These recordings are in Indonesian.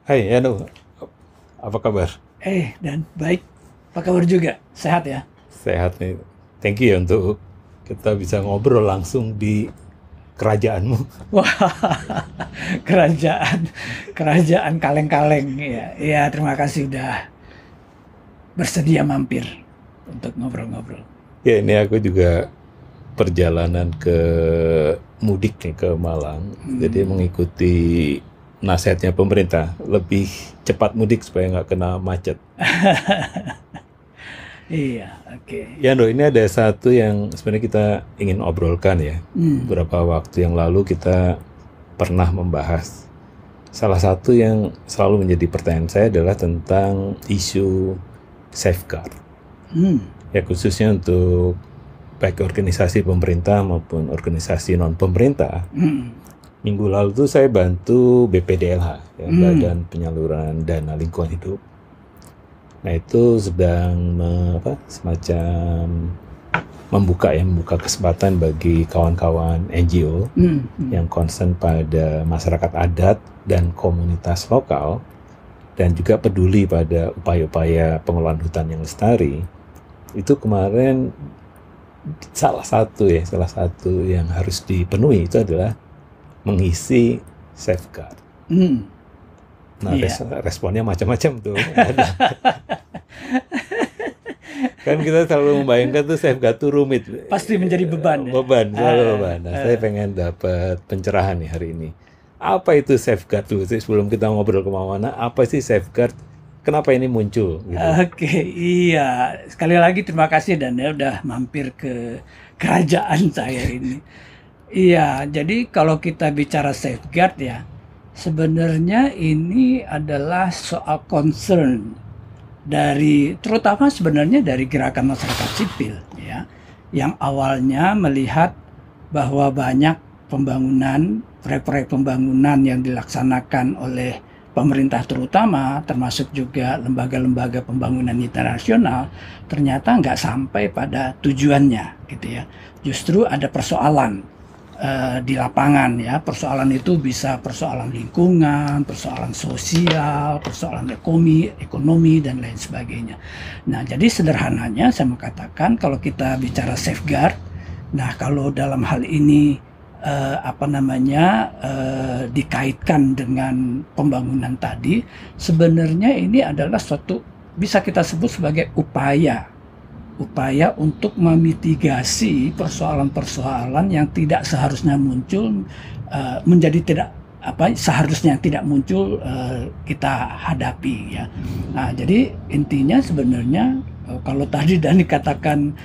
Hai Yano, apa kabar? Dan baik. Apa kabar juga? Sehat ya? Sehat nih. Thank you ya untuk kita bisa ngobrol langsung di kerajaanmu. Wah, kerajaan, kerajaan kaleng-kaleng. Ya, ya terima kasih udah bersedia mampir untuk ngobrol-ngobrol. Ya ini aku juga perjalanan ke mudik nih ke Malang. Jadi mengikuti nasihatnya pemerintah, lebih cepat mudik supaya nggak kena macet. Iya, oke. Yano, ini ada satu yang sebenarnya kita ingin obrolkan ya. Beberapa waktu yang lalu kita pernah membahas. Salah satu yang selalu menjadi pertanyaan saya adalah tentang isu safeguard. Ya khususnya untuk baik organisasi pemerintah maupun organisasi non pemerintah. Minggu lalu tuh saya bantu BPDLH, ya, Badan Penyaluran Dana Lingkungan Hidup. Nah itu sedang semacam membuka kesempatan bagi kawan-kawan NGO yang concern pada masyarakat adat dan komunitas lokal dan juga peduli pada upaya-upaya pengelolaan hutan yang lestari. Itu kemarin salah satu yang harus dipenuhi itu adalah mengisi safeguard. Nah, responnya macam-macam tuh. Kan kita selalu membayangkan tuh safeguard tuh rumit. Pasti menjadi beban. Beban, selalu beban. Nah, saya pengen dapat pencerahan nih hari ini. Apa itu safeguard dulu sih sebelum kita ngobrol kemana-mana? Apa sih safeguard? Kenapa ini muncul? Gitu. Oke, iya. Sekali lagi terima kasih dan ya udah mampir ke kerajaan saya ini. Iya, jadi kalau kita bicara safeguard ya, sebenarnya ini adalah soal concern dari terutama sebenarnya dari gerakan masyarakat sipil ya, yang awalnya melihat bahwa banyak pembangunan, proyek-proyek pembangunan yang dilaksanakan oleh pemerintah terutama, termasuk juga lembaga-lembaga pembangunan internasional, ternyata nggak sampai pada tujuannya gitu ya. Justru ada persoalan di lapangan ya. Persoalan itu bisa persoalan lingkungan, persoalan sosial, persoalan ekonomi dan lain sebagainya. Nah, jadi sederhananya saya mau katakan kalau kita bicara safeguard, nah kalau dalam hal ini dikaitkan dengan pembangunan tadi, sebenarnya ini adalah suatu bisa kita sebut sebagai upaya untuk memitigasi persoalan-persoalan yang tidak seharusnya muncul, menjadi tidak seharusnya tidak muncul, kita hadapi ya. Nah, jadi intinya sebenarnya kalau tadi dan dikatakan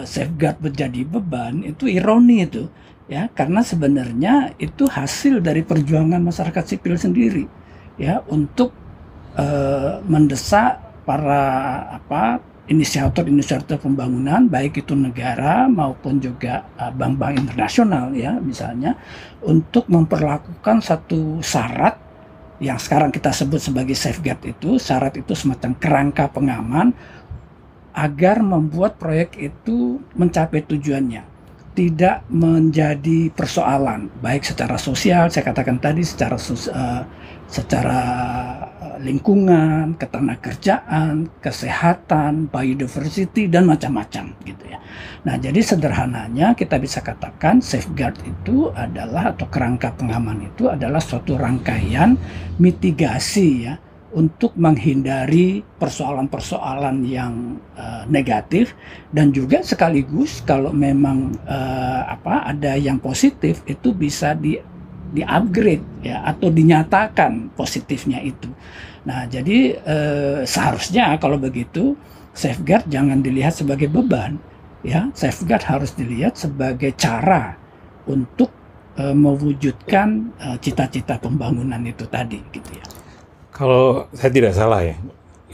safeguard menjadi beban, itu ironi itu ya, karena sebenarnya itu hasil dari perjuangan masyarakat sipil sendiri ya untuk mendesak para inisiator pembangunan, baik itu negara maupun juga bank-bank internasional ya misalnya, untuk memperlakukan satu syarat yang sekarang kita sebut sebagai safeguard. Itu syarat itu semacam kerangka pengaman agar membuat proyek itu mencapai tujuannya, tidak menjadi persoalan baik secara sosial, saya katakan tadi secara lingkungan, ketenagakerjaan, kesehatan, biodiversity dan macam-macam gitu ya. Nah, jadi sederhananya kita bisa katakan safeguard itu adalah, atau kerangka pengaman itu adalah suatu rangkaian mitigasi ya untuk menghindari persoalan-persoalan yang negatif, dan juga sekaligus kalau memang ada yang positif itu bisa di-upgrade ya, atau dinyatakan positifnya itu. Nah, jadi seharusnya kalau begitu safeguard jangan dilihat sebagai beban ya, safeguard harus dilihat sebagai cara untuk mewujudkan cita-cita pembangunan itu tadi gitu ya. Kalau saya tidak salah ya,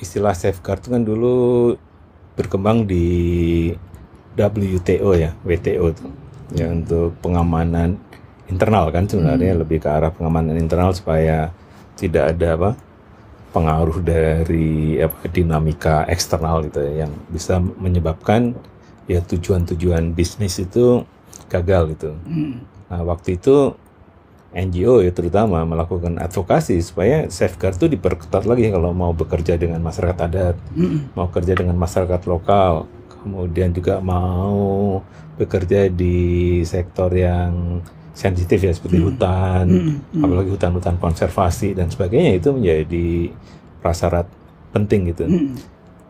istilah safeguard itu kan dulu berkembang di WTO ya, WTO tuh, ya untuk pengamanan internal kan sebenarnya, lebih ke arah pengamanan internal supaya tidak ada pengaruh dari dinamika eksternal gitu ya, yang bisa menyebabkan ya tujuan-tujuan bisnis itu gagal gitu. Nah waktu itu NGO ya terutama melakukan advokasi supaya safeguard itu diperketat lagi kalau mau bekerja dengan masyarakat adat, mau kerja dengan masyarakat lokal, kemudian juga mau bekerja di sektor yang sensitif ya seperti hutan, apalagi hutan-hutan konservasi dan sebagainya, itu menjadi prasyarat penting gitu.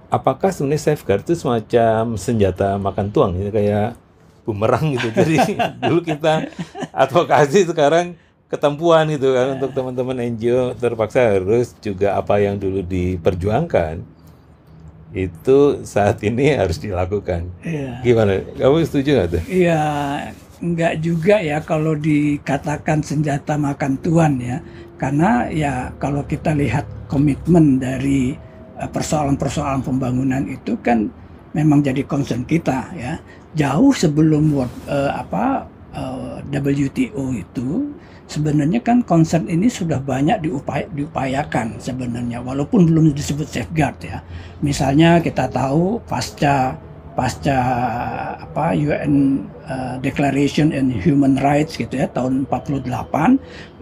Apakah sebenarnya safeguard itu semacam senjata makan tuang, gitu, kayak bumerang gitu. Jadi dulu kita advokasi, sekarang ketempuan gitu kan, untuk teman-teman NGO terpaksa harus juga apa yang dulu diperjuangkan itu saat ini harus dilakukan. Gimana? Kamu setuju nggak tuh? Iya, enggak juga ya kalau dikatakan senjata makan tuan ya. Karena ya kalau kita lihat komitmen dari persoalan-persoalan pembangunan itu kan memang jadi concern kita ya. Jauh sebelum WTO itu sebenarnya kan concern ini sudah banyak diupayakan sebenarnya, walaupun belum disebut safeguard ya. Misalnya kita tahu pasca UN Declaration on Human Rights gitu ya, tahun 48,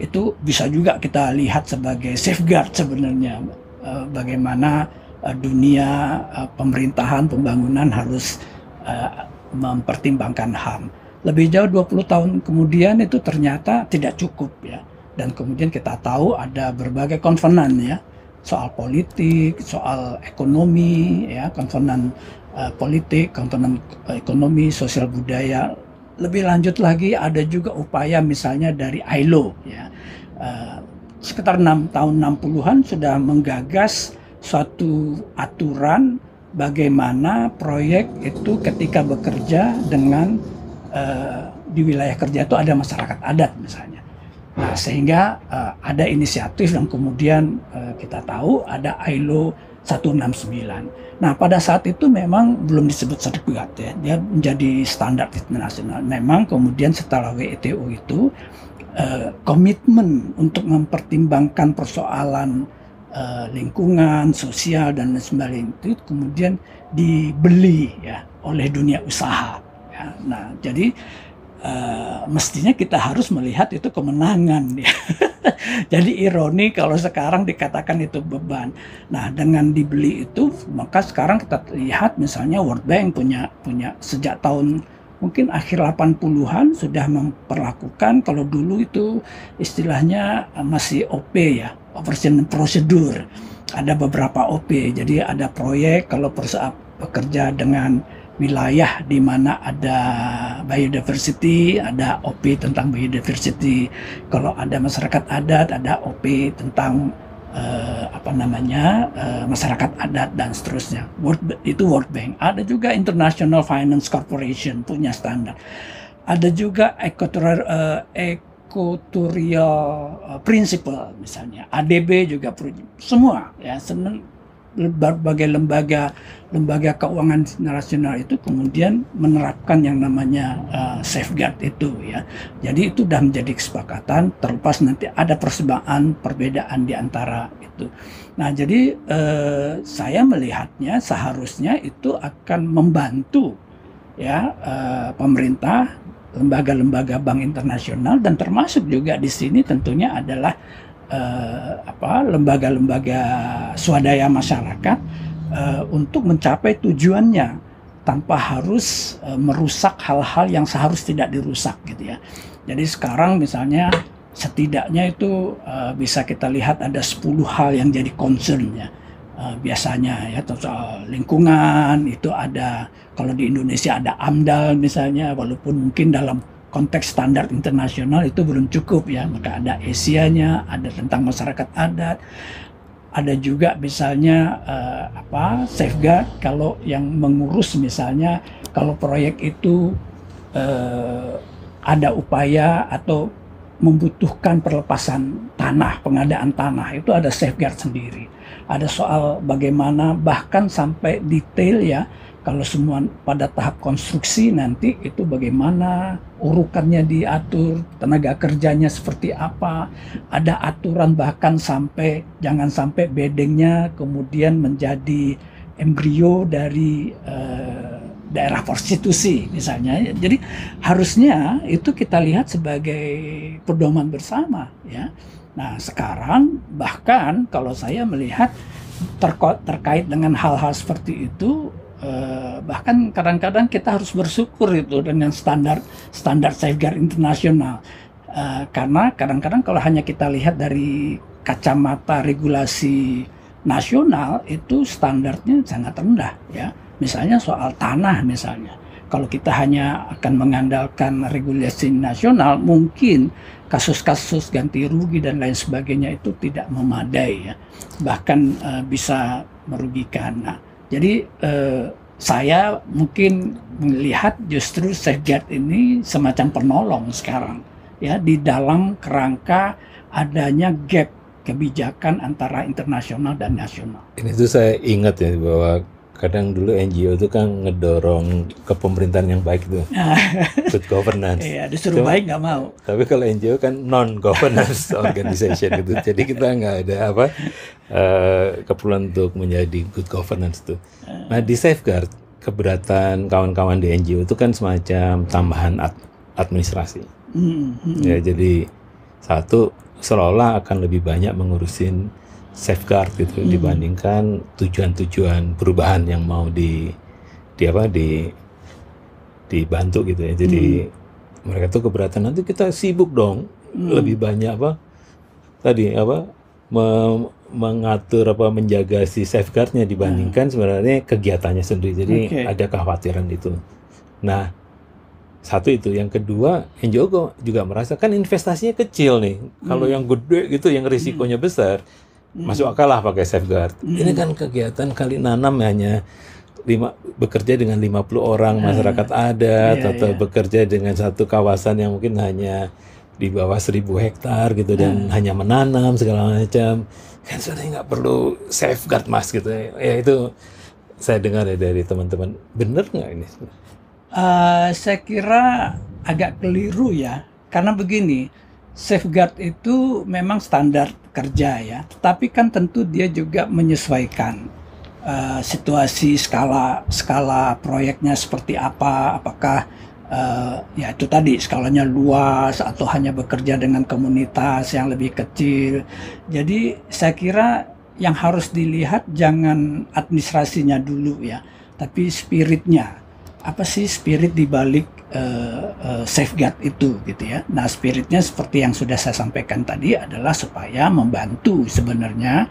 itu bisa juga kita lihat sebagai safeguard sebenarnya, bagaimana dunia pemerintahan pembangunan harus mempertimbangkan HAM. Lebih jauh 20 tahun kemudian itu ternyata tidak cukup ya. Dan kemudian kita tahu ada berbagai konvenan ya, soal politik, soal ekonomi ya, konvenan politik, konvenan ekonomi, sosial budaya. Lebih lanjut lagi ada juga upaya misalnya dari ILO ya. Sekitar tahun 60-an sudah menggagas suatu aturan bagaimana proyek itu ketika bekerja dengan di wilayah kerja itu ada masyarakat adat misalnya. Nah, sehingga ada inisiatif yang kemudian kita tahu ada ILO 169. Nah, pada saat itu memang belum disebut sertifikat ya, dia menjadi standar internasional. Memang kemudian setelah WTO itu komitmen untuk mempertimbangkan persoalan lingkungan, sosial dan lain sebagainya itu kemudian dibeli ya oleh dunia usaha. Ya, nah, jadi mestinya kita harus melihat itu kemenangan ya. Jadi ironi kalau sekarang dikatakan itu beban. Nah, dengan dibeli itu maka sekarang kita lihat misalnya World Bank punya sejak tahun mungkin akhir 80-an sudah memperlakukan, kalau dulu itu istilahnya masih OP ya, operation prosedur. Ada beberapa OP. Jadi ada proyek kalau bekerja dengan wilayah di mana ada biodiversity, ada OP tentang biodiversity. Kalau ada masyarakat adat, ada OP tentang masyarakat adat dan seterusnya. Itu World Bank. Ada juga International Finance Corporation punya standar. Ada juga Equatorial Principle misalnya. ADB juga semua ya, berbagai lembaga keuangan nasional itu kemudian menerapkan yang namanya safeguard itu ya. Jadi itu sudah menjadi kesepakatan, terlepas nanti ada perbedaan di antara itu. Nah, jadi saya melihatnya seharusnya itu akan membantu ya pemerintah, lembaga-lembaga bank internasional, dan termasuk juga di sini tentunya adalah lembaga-lembaga swadaya masyarakat untuk mencapai tujuannya tanpa harus merusak hal-hal yang seharusnya tidak dirusak gitu ya. Jadi sekarang misalnya setidaknya itu bisa kita lihat ada 10 hal yang jadi concern ya. Biasanya ya, soal lingkungan itu ada, kalau di Indonesia ada AMDAL misalnya, walaupun mungkin dalam konteks standar internasional itu belum cukup ya, maka ada Asianya, ada tentang masyarakat adat, ada juga misalnya safeguard kalau yang mengurus misalnya kalau proyek itu ada upaya atau membutuhkan perlepasan tanah, pengadaan tanah, itu ada safeguard sendiri. Ada soal bagaimana bahkan sampai detail ya, kalau semua pada tahap konstruksi nanti itu bagaimana urukannya diatur, tenaga kerjanya seperti apa, ada aturan bahkan sampai jangan sampai bedengnya kemudian menjadi embrio dari daerah prostitusi misalnya. Jadi harusnya itu kita lihat sebagai pedoman bersama ya. Nah sekarang bahkan kalau saya melihat terkait dengan hal-hal seperti itu, bahkan kadang-kadang kita harus bersyukur itu dengan standar safeguard internasional. Karena kadang-kadang kalau hanya kita lihat dari kacamata regulasi nasional itu standarnya sangat rendah ya. Misalnya soal tanah misalnya. Kalau kita hanya akan mengandalkan regulasi nasional, mungkin kasus-kasus ganti rugi dan lain sebagainya itu tidak memadai ya. Bahkan bisa merugikan. Nah, jadi saya mungkin melihat justru safeguard ini semacam penolong sekarang ya di dalam kerangka adanya gap kebijakan antara internasional dan nasional. Ini tuh saya ingat ya bahwa kadang dulu NGO itu kan ngedorong kepemerintahan yang baik tuh, good governance. Iya, disuruh baik nggak mau. Tapi kalau NGO kan non-governance organization gitu, jadi kita nggak ada keperluan untuk menjadi good governance tuh. Nah di safeguard keberatan kawan-kawan di NGO itu kan semacam tambahan administrasi. Ya jadi satu seolah-olah akan lebih banyak mengurusin safeguard gitu dibandingkan tujuan-tujuan perubahan yang mau dibantu gitu ya. Jadi mereka tuh keberatan nanti kita sibuk dong lebih banyak mengatur menjaga si safeguardnya dibandingkan sebenarnya kegiatannya sendiri. Jadi ada kekhawatiran itu. Nah satu itu, yang kedua NGO juga merasakan investasinya kecil nih. Kalau yang gede gitu yang risikonya besar masuk akal lah pakai safeguard. Ini kan kegiatan kali nanam hanya bekerja dengan 50 orang masyarakat adat atau bekerja dengan satu kawasan yang mungkin hanya di bawah 1000 hektar gitu dan hanya menanam segala macam. Kan sebenarnya nggak perlu safeguard mas gitu. Ya itu saya dengar ya dari teman-teman. Bener nggak ini? Saya kira agak keliru ya, karena begini, safeguard itu memang standar kerja ya, tetapi kan tentu dia juga menyesuaikan situasi skala proyeknya seperti apa, apakah ya itu tadi skalanya luas atau hanya bekerja dengan komunitas yang lebih kecil. Jadi saya kira yang harus dilihat jangan administrasinya dulu ya, tapi spiritnya. Apa sih spirit di balik safeguard itu gitu ya. Nah spiritnya seperti yang sudah saya sampaikan tadi adalah supaya membantu sebenarnya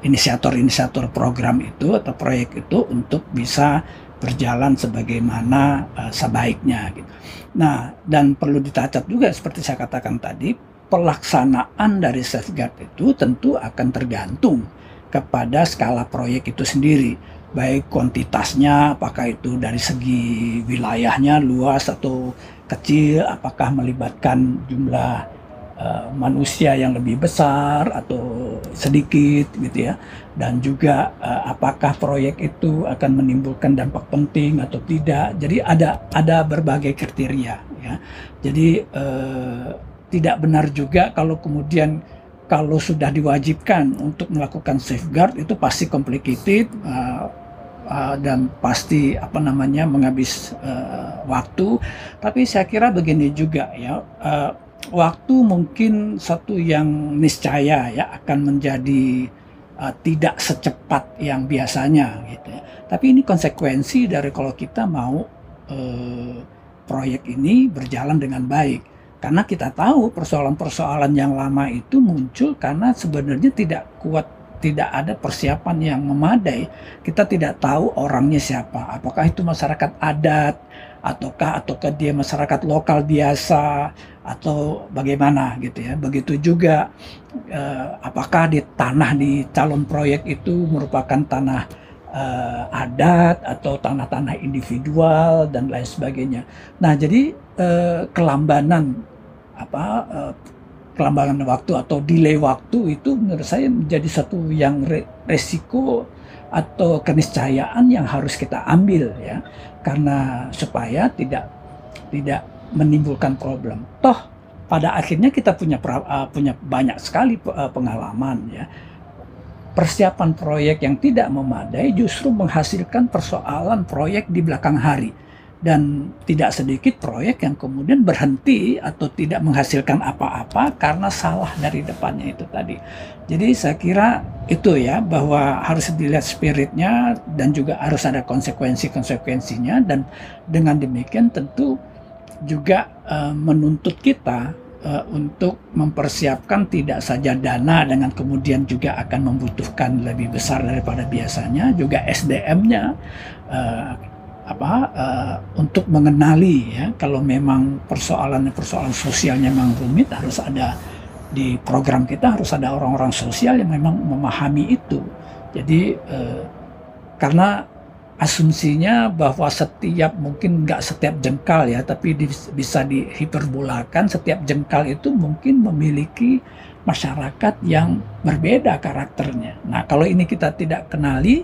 inisiator-inisiator program itu atau proyek itu untuk bisa berjalan sebagaimana sebaiknya gitu. Nah dan perlu dicatat juga seperti saya katakan tadi, pelaksanaan dari safeguard itu tentu akan tergantung kepada skala proyek itu sendiri. Baik kuantitasnya, apakah itu dari segi wilayahnya luas atau kecil, apakah melibatkan jumlah manusia yang lebih besar atau sedikit gitu ya, dan juga apakah proyek itu akan menimbulkan dampak penting atau tidak. Jadi ada berbagai kriteria ya. Jadi tidak benar juga kalau kemudian kalau sudah diwajibkan untuk melakukan safeguard itu pasti complicated dan pasti menghabis waktu. Tapi saya kira begini juga ya, waktu mungkin satu yang niscaya ya akan menjadi tidak secepat yang biasanya gitu ya. Tapi ini konsekuensi dari kalau kita mau proyek ini berjalan dengan baik. Karena kita tahu persoalan-persoalan yang lama itu muncul karena sebenarnya tidak ada persiapan yang memadai. Kita tidak tahu orangnya siapa. Apakah itu masyarakat adat, ataukah dia masyarakat lokal biasa, atau bagaimana gitu ya. Begitu juga apakah tanah di calon proyek itu merupakan tanah adat atau tanah-tanah individual dan lain sebagainya. Nah, jadi kelambanan waktu atau delay waktu itu menurut saya menjadi satu yang resiko atau keniscayaan yang harus kita ambil ya, karena supaya tidak menimbulkan problem. Toh pada akhirnya kita punya banyak sekali pengalaman ya. persiapan proyek yang tidak memadai justru menghasilkan persoalan proyek di belakang hari. Dan tidak sedikit proyek yang kemudian berhenti atau tidak menghasilkan apa-apa karena salah dari depannya itu tadi. Jadi saya kira itu ya, bahwa harus dilihat spiritnya dan juga harus ada konsekuensinya, dan dengan demikian tentu juga menuntut kita untuk mempersiapkan tidak saja dana, dengan kemudian juga akan membutuhkan lebih besar daripada biasanya, juga SDM-nya untuk mengenali ya, kalau memang persoalan sosialnya memang rumit, harus ada di program kita, harus ada orang-orang sosial yang memang memahami itu. Jadi karena asumsinya bahwa mungkin nggak setiap jengkal ya, tapi bisa dihiperbolakan, setiap jengkal itu mungkin memiliki masyarakat yang berbeda karakternya. Nah, kalau ini kita tidak kenali,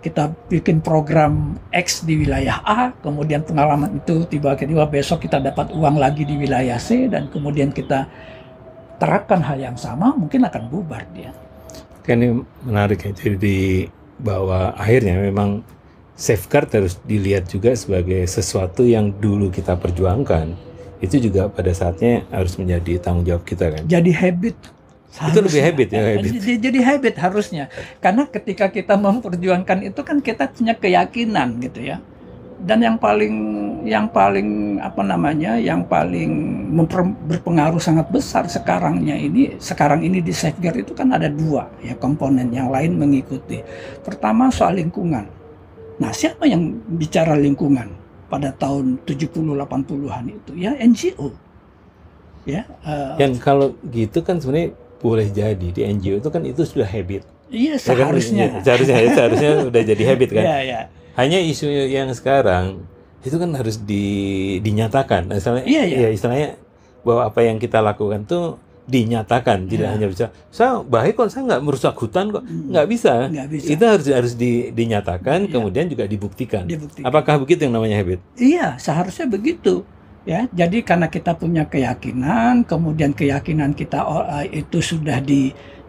kita bikin program X di wilayah A, kemudian pengalaman itu tiba-tiba besok kita dapat uang lagi di wilayah C, dan kemudian kita terapkan hal yang sama, mungkin akan bubar dia. Ini menarik ya, jadi bahwa akhirnya memang safeguard harus dilihat juga sebagai sesuatu yang dulu kita perjuangkan, itu juga pada saatnya harus menjadi tanggung jawab kita kan. Jadi habit. Itu lebih habit ya, habit. Jadi habit harusnya, karena ketika kita memperjuangkan itu kan kita punya keyakinan gitu ya. Dan yang paling berpengaruh sangat besar sekarang ini di safeguard itu kan ada dua ya komponen, yang lain mengikuti. Pertama soal lingkungan. Nah, siapa yang bicara lingkungan pada tahun 70-80-an itu ya? NGO. Ya. Yang kalau gitu kan sebenarnya boleh jadi di NGO itu kan itu sudah habit. Iya, seharusnya. Ya kan, seharusnya udah jadi habit kan. Iya, iya. Hanya isu yang sekarang itu kan harus dinyatakan. Misalnya, ya istilahnya bahwa apa yang kita lakukan tuh dinyatakan, tidak hanya bisa. Saya baik kok, saya nggak merusak hutan kok, nggak bisa. Itu harus dinyatakan, kemudian juga dibuktikan. Apakah begitu yang namanya habit? Iya, seharusnya begitu. Ya, jadi karena kita punya keyakinan, kemudian keyakinan kita itu sudah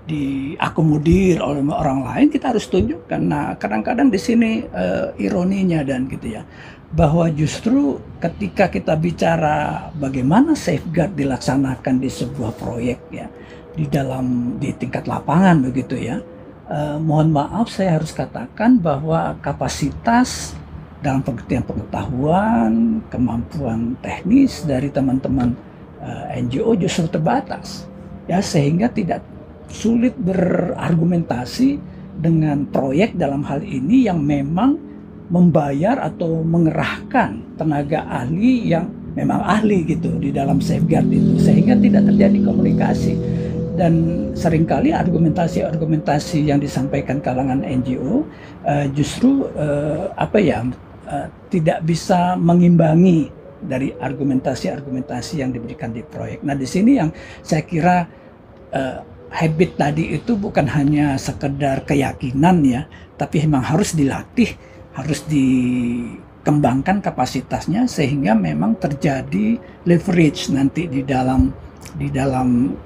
diakomodir oleh orang lain, kita harus tunjukkan. Nah, kadang-kadang di sini ironinya dan gitu ya, bahwa justru ketika kita bicara bagaimana safeguard dilaksanakan di sebuah proyek ya, di tingkat lapangan begitu ya, mohon maaf saya harus katakan bahwa kapasitas dalam pengertian pengetahuan, kemampuan teknis dari teman-teman NGO justru terbatas, ya, sehingga tidak sulit berargumentasi dengan proyek dalam hal ini yang memang membayar atau mengerahkan tenaga ahli yang memang ahli gitu di dalam safeguard itu, sehingga tidak terjadi komunikasi. Dan seringkali argumentasi yang disampaikan kalangan NGO justru tidak bisa mengimbangi dari argumentasi yang diberikan di proyek. Nah, di sini yang saya kira habit tadi itu bukan hanya sekedar keyakinan ya, tapi memang harus dilatih, harus dikembangkan kapasitasnya sehingga memang terjadi leverage nanti di dalam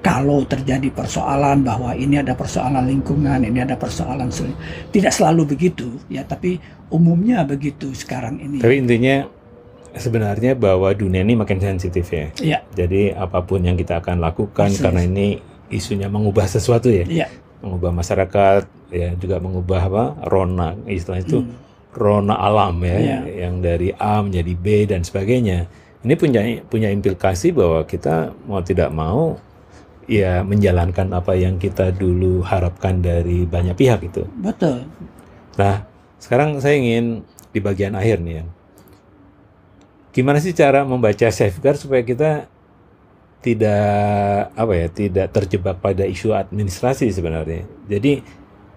kalau terjadi persoalan bahwa ini ada persoalan lingkungan, ini ada persoalan tidak selalu begitu ya, tapi umumnya begitu sekarang ini. Tapi intinya sebenarnya bahwa dunia ini makin sensitif ya. Iya. Jadi apapun yang kita akan lakukan karena ini isunya mengubah sesuatu ya. Iya. Mengubah masyarakat ya, juga mengubah rona, istilah itu rona alam ya, yang dari A menjadi B dan sebagainya. Ini punya implikasi bahwa kita mau tidak mau ya menjalankan apa yang kita dulu harapkan dari banyak pihak itu. Betul. Nah, sekarang saya ingin di bagian akhir nih ya. Gimana sih cara membaca safeguard supaya kita tidak terjebak pada isu administrasi sebenarnya. Jadi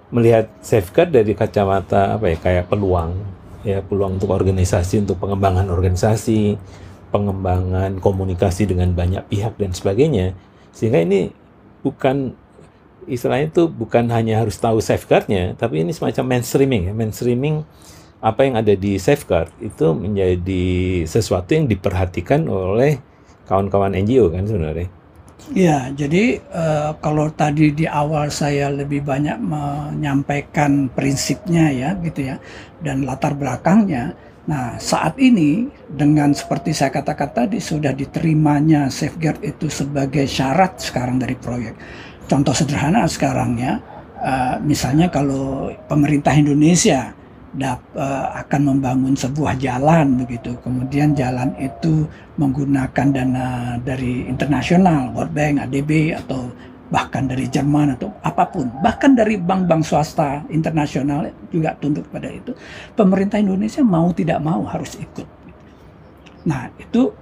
melihat safeguard dari kacamata kayak peluang untuk organisasi, untuk pengembangan organisasi, pengembangan komunikasi dengan banyak pihak dan sebagainya, sehingga ini bukan istilahnya itu bukan hanya harus tahu safeguardnya, tapi ini semacam mainstreaming apa yang ada di safeguard itu menjadi sesuatu yang diperhatikan oleh kawan-kawan NGO kan sebenarnya. Ya, jadi kalau tadi di awal saya lebih banyak menyampaikan prinsipnya ya, gitu ya, dan latar belakangnya. Nah, saat ini dengan seperti saya katakan tadi sudah diterimanya safeguard itu sebagai syarat sekarang dari proyek. Contoh sederhana sekarang ya, misalnya kalau pemerintah Indonesia akan membangun sebuah jalan begitu, kemudian jalan itu menggunakan dana dari internasional, World Bank, ADB, atau bahkan dari Jerman atau apapun, bahkan dari bank-bank swasta internasional juga tunduk pada itu. Pemerintah Indonesia mau tidak mau harus ikut. Nah itu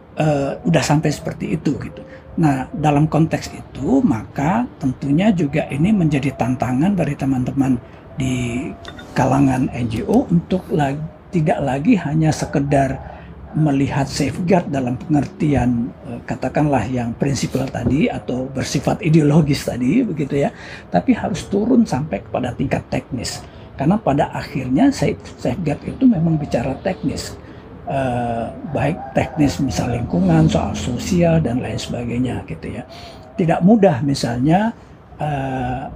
udah sampai seperti itu gitu. Nah dalam konteks itu maka tentunya juga ini menjadi tantangan dari teman-teman di kalangan NGO untuk tidak lagi hanya sekedar melihat safeguard dalam pengertian katakanlah yang prinsipal tadi atau bersifat ideologis tadi begitu ya, tapi harus turun sampai kepada tingkat teknis, karena pada akhirnya safeguard itu memang bicara teknis, baik teknis misal lingkungan, soal sosial dan lain sebagainya gitu ya. Tidak mudah misalnya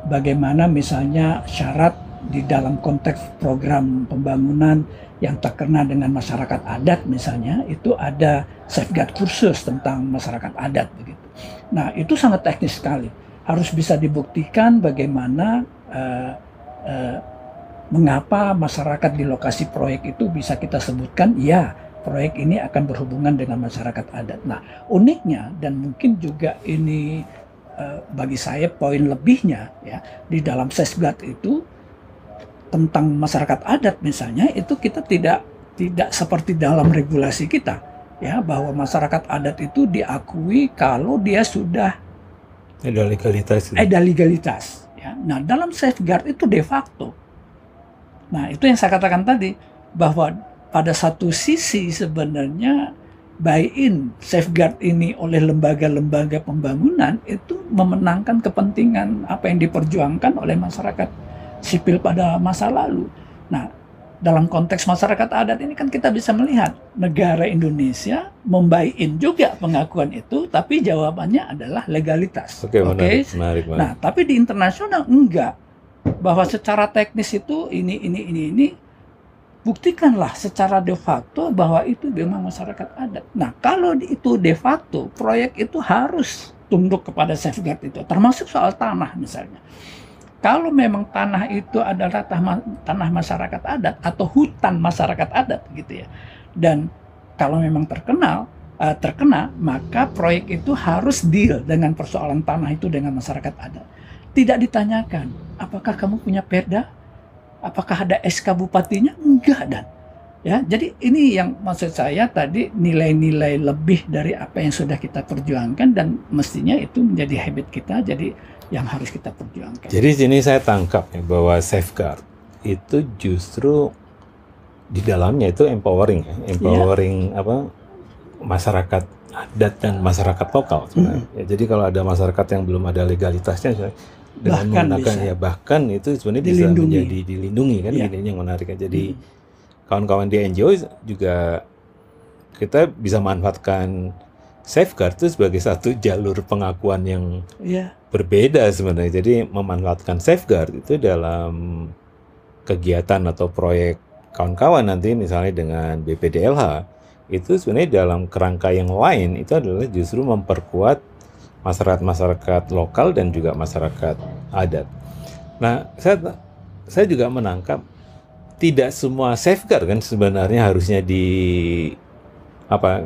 bagaimana misalnya syarat di dalam konteks program pembangunan yang terkena dengan masyarakat adat misalnya, itu ada safeguard kursus tentang masyarakat adat begitu. Nah itu sangat teknis sekali, harus bisa dibuktikan bagaimana mengapa masyarakat di lokasi proyek itu bisa kita sebutkan ya proyek ini akan berhubungan dengan masyarakat adat. Nah uniknya dan mungkin juga ini bagi saya poin lebihnya ya, di dalam safeguard itu tentang masyarakat adat misalnya, itu kita tidak seperti dalam regulasi kita ya, bahwa masyarakat adat itu diakui kalau dia sudah ada legalitas. Ada legalitas ya. Nah dalam safeguard itu de facto. Nah itu yang saya katakan tadi, bahwa pada satu sisi sebenarnya buy-in safeguard ini oleh lembaga-lembaga pembangunan itu memenangkan kepentingan apa yang diperjuangkan oleh masyarakat sipil pada masa lalu. Nah, dalam konteks masyarakat adat ini kan kita bisa melihat negara Indonesia membuy-in juga pengakuan itu, tapi jawabannya adalah legalitas. Oke. Menarik. Nah, tapi di internasional enggak, bahwa secara teknis itu ini buktikanlah secara de facto bahwa itu memang masyarakat adat. Nah, kalau itu de facto, proyek itu harus tunduk kepada safeguard itu, termasuk soal tanah misalnya. Kalau memang tanah itu adalah tanah masyarakat adat atau hutan masyarakat adat gitu ya, dan kalau memang terkena, maka proyek itu harus deal dengan persoalan tanah itu dengan masyarakat adat. Tidak ditanyakan, apakah kamu punya perda? Apakah ada SK bupatinya? Enggak, dan ya, jadi ini yang maksud saya tadi, nilai-nilai lebih dari apa yang sudah kita perjuangkan, dan mestinya itu menjadi habit kita, jadi yang harus kita perjuangkan. Jadi sini saya tangkap ya, bahwa safeguard itu justru di dalamnya itu empowering apa, masyarakat adat dan masyarakat lokal sebenarnya. Ya, jadi kalau ada masyarakat yang belum ada legalitasnya dengan menggunakan ya, bahkan itu sebenarnya bisa menjadi dilindungi kan, ini yang menariknya. Jadi kawan-kawan di NGO juga kita bisa manfaatkan safeguard itu sebagai satu jalur pengakuan yang berbeda sebenarnya. Jadi memanfaatkan safeguard itu dalam kegiatan atau proyek kawan-kawan nanti misalnya dengan BPDLH, itu sebenarnya dalam kerangka yang lain itu adalah justru memperkuat masyarakat lokal dan juga masyarakat adat. Nah, saya juga menangkap tidak semua safeguard kan sebenarnya harusnya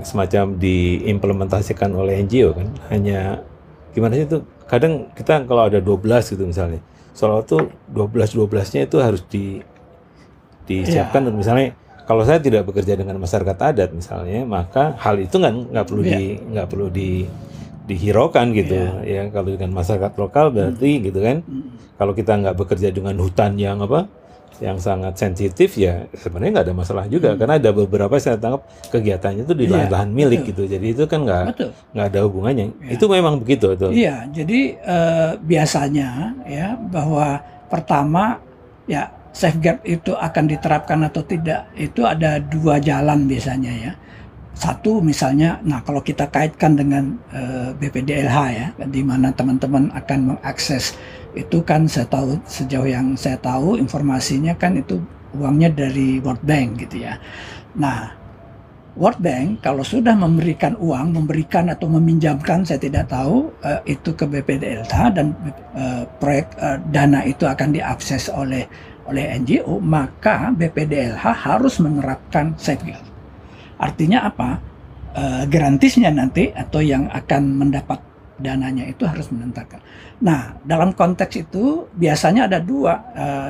semacam diimplementasikan oleh NGO kan. Hanya gimana sih itu? Kadang kita kalau ada 12 gitu misalnya, soal itu 12-12-nya itu harus disiapkan. Misalnya kalau saya tidak bekerja dengan masyarakat adat misalnya, maka hal itu nggak perlu dihiraukan gitu ya. Kalau dengan masyarakat lokal berarti gitu kan. Kalau kita nggak bekerja dengan hutan yang sangat sensitif ya sebenarnya nggak ada masalah juga, karena ada beberapa saya tangkap kegiatannya itu di lahan-lahan milik gitu, jadi itu kan nggak ada hubungannya. Itu memang begitu tuh. Iya, jadi biasanya ya bahwa pertama ya safeguard itu akan diterapkan atau tidak itu ada dua jalan biasanya ya. Satu misalnya, nah kalau kita kaitkan dengan BPDLH ya, di mana teman-teman akan mengakses itu kan, sejauh yang saya tahu informasinya kan itu uangnya dari World Bank gitu ya. Nah, World Bank kalau sudah memberikan uang, memberikan atau meminjamkan, saya tidak tahu itu ke BPDLH, dan proyek dana itu akan diakses oleh NGO, maka BPDLH harus menerapkan safeguard. Artinya apa? Garantisnya nanti atau yang akan mendapat dananya itu harus menentukan. Nah, dalam konteks itu biasanya ada dua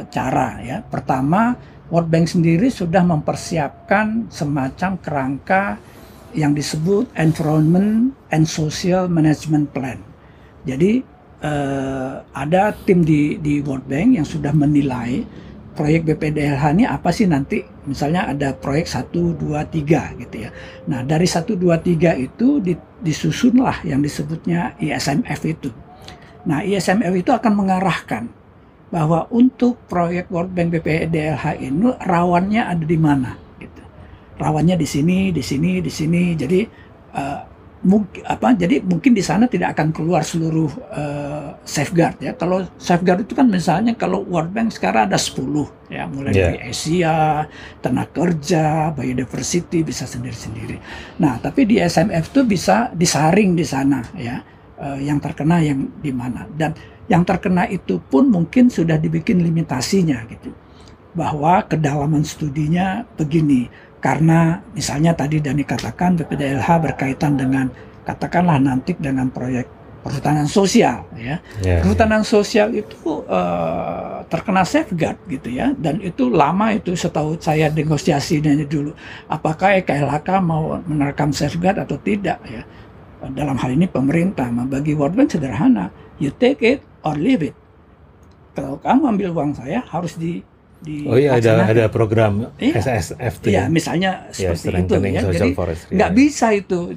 cara ya. Pertama, World Bank sendiri sudah mempersiapkan semacam kerangka yang disebut Environment and Social Management Plan. Jadi ada tim di World Bank yang sudah menilai proyek BPDLH ini apa sih nanti. Misalnya ada proyek 1, 2, 3 gitu ya. Nah, dari 1, 2, 3 itu disusunlah yang disebutnya ISMF itu. Nah, ISMF itu akan mengarahkan bahwa untuk proyek World Bank BPDLH ini rawannya ada di mana gitu. Rawannya di sini, di sini, di sini. Jadi mungkin di sana tidak akan keluar seluruh safeguard ya. Kalau safeguard itu kan misalnya kalau World Bank sekarang ada 10 ya, mulai dari Asia, tenaga kerja, biodiversity, bisa sendiri-sendiri. Nah, tapi di SMF itu bisa disaring di sana ya, yang terkena yang di mana, dan yang terkena itu pun mungkin sudah dibikin limitasinya gitu, bahwa kedalaman studinya begini. Karena misalnya tadi Dani katakan BPDLH berkaitan dengan katakanlah nanti dengan proyek perhutanan sosial ya. Perhutanan sosial itu terkena safeguard gitu ya, dan itu lama, itu setahu saya negosiasinya dulu apakah KLHK mau menerapkan safeguard atau tidak ya. Dalam hal ini pemerintah bagi World Bank sederhana, you take it or leave it. Kalau kamu ambil uang saya harus di oh iya, ada program SSF tuh ya, misalnya seperti itu ya. Jadi nggak bisa itu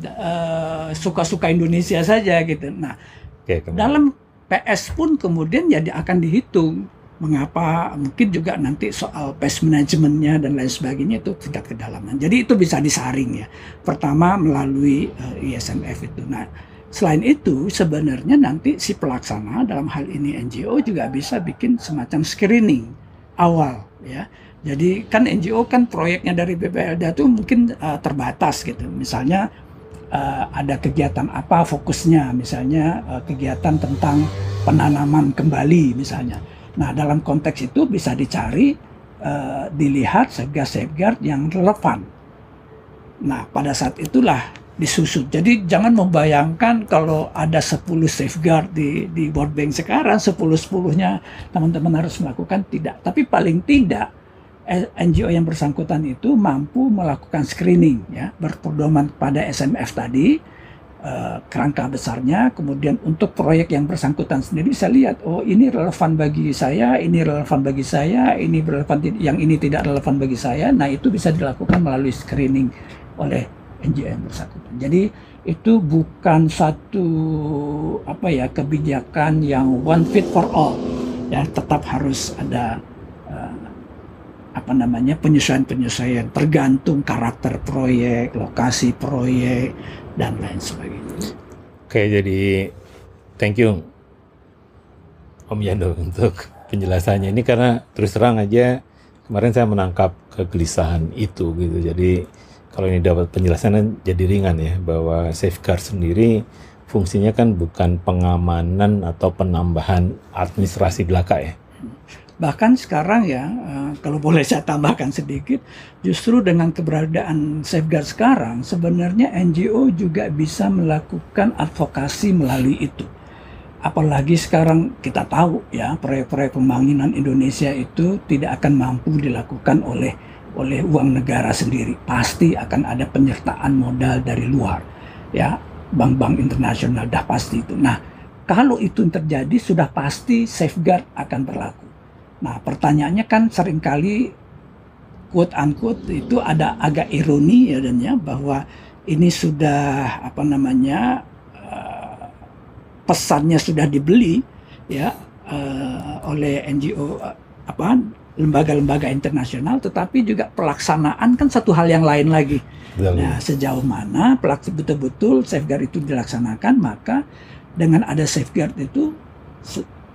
suka-suka Indonesia saja gitu. Nah, dalam PS pun kemudian jadi akan dihitung. Mengapa? Mungkin juga nanti soal pest manajemennya dan lain sebagainya itu tingkat kedalaman. Jadi itu bisa disaring ya. Pertama melalui ISMF itu. Nah, selain itu sebenarnya nanti si pelaksana dalam hal ini NGO juga bisa bikin semacam screening awal ya. Jadi kan NGO kan proyeknya dari BPLD itu mungkin terbatas gitu. Misalnya ada kegiatan apa fokusnya, misalnya kegiatan tentang penanaman kembali misalnya. Nah, dalam konteks itu bisa dicari, dilihat safeguard yang relevan. Nah, pada saat itulah disusun. Jadi jangan membayangkan kalau ada 10 safeguard di World Bank sekarang, 10-10-nya teman-teman harus melakukan, tidak. Tapi paling tidak NGO yang bersangkutan itu mampu melakukan screening ya, berpedoman pada SMF tadi, kerangka besarnya. Kemudian untuk proyek yang bersangkutan sendiri saya lihat, oh ini relevan bagi saya, ini relevan bagi saya, ini relevan, yang ini tidak relevan bagi saya. Nah, itu bisa dilakukan melalui screening oleh NGO yang bersangkutan. Jadi itu bukan satu kebijakan yang one fit for all ya, tetap harus ada penyesuaian tergantung karakter proyek, lokasi proyek, dan lain sebagainya. Oke, jadi thank you Om Yando untuk penjelasannya ini, karena terus terang aja kemarin saya menangkap kegelisahan itu gitu. Jadi kalau ini dapat penjelasan jadi ringan ya, bahwa safeguard sendiri fungsinya kan bukan pengamanan atau penambahan administrasi belaka ya. Bahkan sekarang ya, kalau boleh saya tambahkan sedikit, justru dengan keberadaan safeguard sekarang, sebenarnya NGO juga bisa melakukan advokasi melalui itu. Apalagi sekarang kita tahu ya, proyek-proyek pembangunan Indonesia itu tidak akan mampu dilakukan oleh uang negara sendiri. Pasti akan ada penyertaan modal dari luar. Ya, bank-bank internasional dah pasti itu. Nah, kalau itu terjadi sudah pasti safeguard akan berlaku. Nah, pertanyaannya kan seringkali quote unquote itu ada agak ironi ya, dan ya, bahwa ini sudah pesannya sudah dibeli ya oleh NGO lembaga-lembaga internasional, tetapi juga pelaksanaan kan satu hal yang lain lagi. Betul. Nah, sejauh mana betul-betul safeguard itu dilaksanakan, maka dengan ada safeguard itu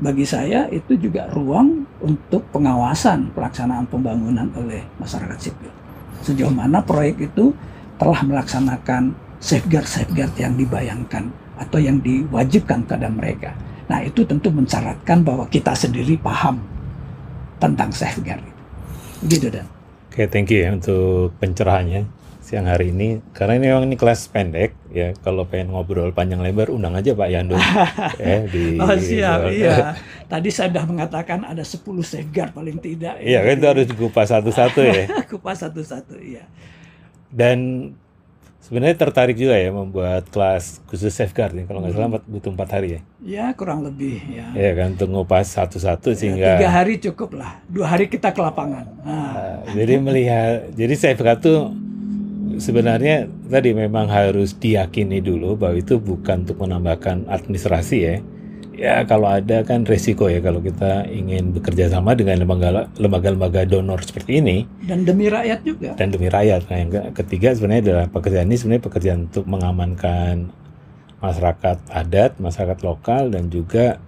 bagi saya itu juga ruang untuk pengawasan pelaksanaan pembangunan oleh masyarakat sipil. Sejauh mana proyek itu telah melaksanakan safeguard yang dibayangkan atau yang diwajibkan kepada mereka. Nah, itu tentu mensyaratkan bahwa kita sendiri paham tentang safeguard. Begitu, Dan. Oke, thank you ya untuk pencerahannya siang hari ini. Karena ini memang ini kelas pendek ya. Kalau pengen ngobrol panjang lebar, undang aja Pak Yando. Oh siap, iya. Tadi saya sudah mengatakan ada 10 safeguard paling tidak. Iya, kan itu harus dikupas satu-satu ya. Kupas satu-satu, iya. Dan sebenarnya tertarik juga ya membuat kelas khusus safeguard nih. Kalau nggak salah butuh 4 hari ya. Ya, kurang lebih ya. Iya kan, untuk ngupas satu-satu sehingga 3 hari cukup lah. 2 hari kita ke lapangan. jadi jadi safeguard tuh sebenarnya tadi memang harus diyakini dulu bahwa itu bukan untuk menambahkan administrasi ya. Ya kalau ada kan resiko ya kalau kita ingin bekerja sama dengan lembaga-lembaga donor seperti ini. Dan demi rakyat juga. Dan demi rakyat. Nah yang ketiga sebenarnya adalah pekerjaan ini sebenarnya pekerjaan untuk mengamankan masyarakat adat, masyarakat lokal, dan juga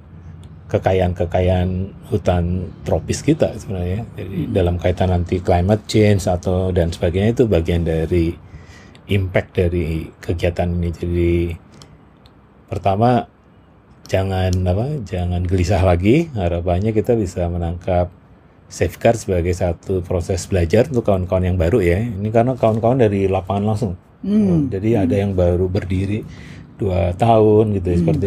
kekayaan hutan tropis kita sebenarnya. Jadi dalam kaitan nanti climate change atau dan sebagainya itu bagian dari impact dari kegiatan ini. Jadi pertama jangan gelisah lagi. Harapannya kita bisa menangkap safeguard sebagai satu proses belajar untuk kawan-kawan yang baru ya. Ini karena kawan-kawan dari lapangan langsung. Jadi ada yang baru berdiri 2 tahun gitu, seperti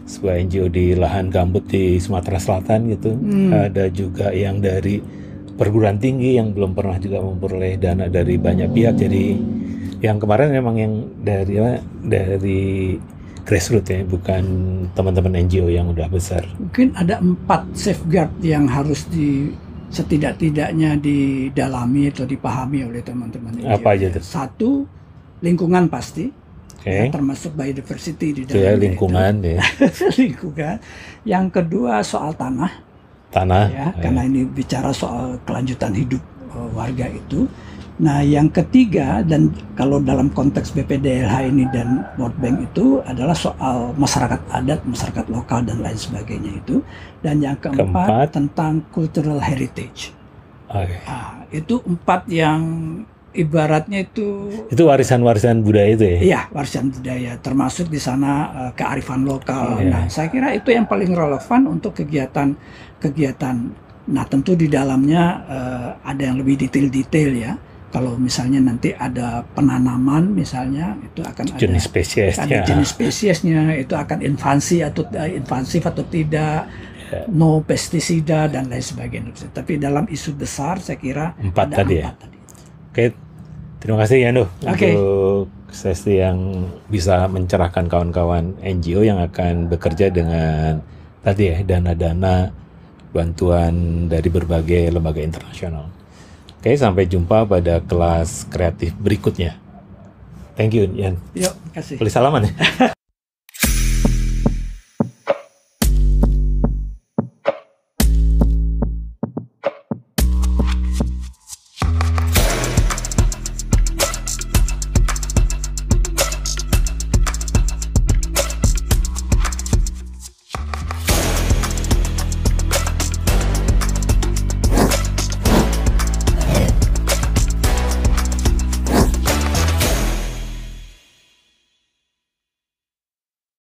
sebuah NGO di lahan gambut di Sumatera Selatan gitu. Ada juga yang dari perguruan tinggi yang belum pernah juga memperoleh dana dari banyak pihak. Jadi yang kemarin memang yang dari grassroots ya, bukan teman-teman NGO yang udah besar. Mungkin ada 4 safeguard yang harus setidak-tidaknya didalami atau dipahami oleh teman-teman NGO. Apa aja tuh? 1, lingkungan pasti. Okay. Termasuk biodiversity di dalamnya. Ya, lingkungan ya. Lingkungan. Yang kedua soal tanah. Ya, karena ini bicara soal kelanjutan hidup warga itu. Nah, yang ketiga, dan kalau dalam konteks BPDLH ini dan World Bank itu adalah soal masyarakat adat, masyarakat lokal dan lain sebagainya itu. Dan yang keempat tentang cultural heritage. Okay. Nah, itu 4 yang ibaratnya itu warisan-warisan budaya itu ya? Iya, warisan budaya, termasuk di sana kearifan lokal. Nah, saya kira itu yang paling relevan untuk kegiatan. Nah, tentu di dalamnya ada yang lebih detail-detail ya. Kalau misalnya nanti ada penanaman misalnya, itu akan jenis jenis spesiesnya, itu akan invasif atau tidak. No pestisida dan lain sebagainya. Tapi dalam isu besar saya kira 4 tadi ya. Oke, terima kasih Yando untuk sesi yang bisa mencerahkan kawan-kawan NGO yang akan bekerja dengan tadi ya dana-dana bantuan dari berbagai lembaga internasional. Oke, sampai jumpa pada kelas kreatif berikutnya. Thank you, Yan. Yuk, kasih. Boleh salaman ya?